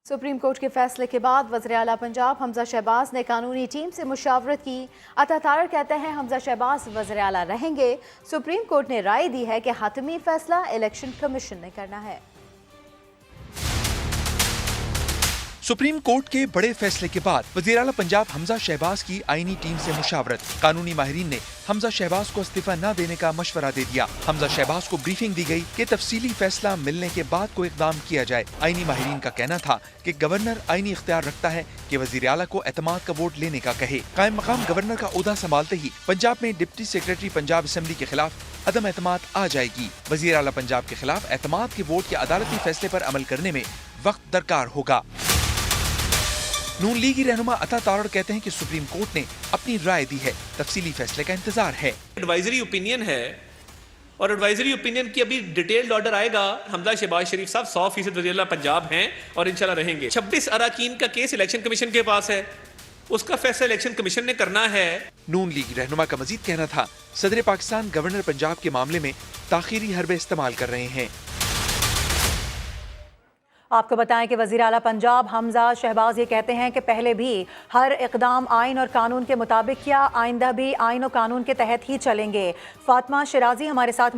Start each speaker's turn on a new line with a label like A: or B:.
A: Supreme court के फैसले के बाद वज़ीर आला पंजाब हमजा शहबाज ने कानूनी टीम से मुशावरत की। अता तारड़ कहते हैं हमजा शहबाज वज़ीर आला रहेंगे। सुप्रीम कोर्ट ने राय दी है कि हतमी फैसला इलेक्शन कमीशन ने करना है।
B: सुप्रीम कोर्ट के बड़े फैसले के बाद वज़ीर आला पंजाब हमजा शहबाज की आईनी टीम से मुशावरत। कानूनी माहिरीन ने हमजा शहबाज को इस्तीफा न देने का मशवरा दे दिया। हमजा शहबाज को ब्रीफिंग दी गई कि तफसीली फैसला मिलने के बाद कोई इक़दाम किया जाए। आईनी माहिरीन का कहना था कि गवर्नर आईनी इख्तियार रखता है कि वज़ीर आला को एतमाद का वोट लेने का कहे। कायम मकाम गवर्नर का ओहदा संभालते ही पंजाब में डिप्टी सेक्रेटरी पंजाब असेंबली के खिलाफ अदम एतमाद आ जाएगी। वज़ीर आला पंजाब के खिलाफ एतमाद के वोट के अदालती फैसले पर अमल करने में वक्त दरकार होगा। नून लीगी रहनुमा अता तारड़ कहते हैं कि सुप्रीम कोर्ट ने अपनी राय दी है, तफसीली फैसले का इंतजार है।
C: एडवाइजरी ओपिनियन है और एडवाइजरी ओपिनियन की अभी डिटेल्ड ऑर्डर आएगा। हमजा शहबाज शरीफ साहब 100% वज़ीर आला पंजाब हैं और इंशाल्लाह रहेंगे। 26 अराकीन का केस इलेक्शन कमीशन के पास है, उसका फैसला इलेक्शन कमीशन ने करना है।
B: नून लीगी रहनुमा का मजीद कहना था सदर पाकिस्तान गवर्नर पंजाब के मामले में ताखीरी हरबे इस्तेमाल कर रहे हैं।
D: आपको बताएं कि वज़ीर आला पंजाब हमजा शहबाज ये कहते हैं कि पहले भी हर इक़दाम आइन और कानून के मुताबिक किया, आइंदा भी आइन और कानून के तहत ही चलेंगे। फातिमा शिराजी हमारे साथ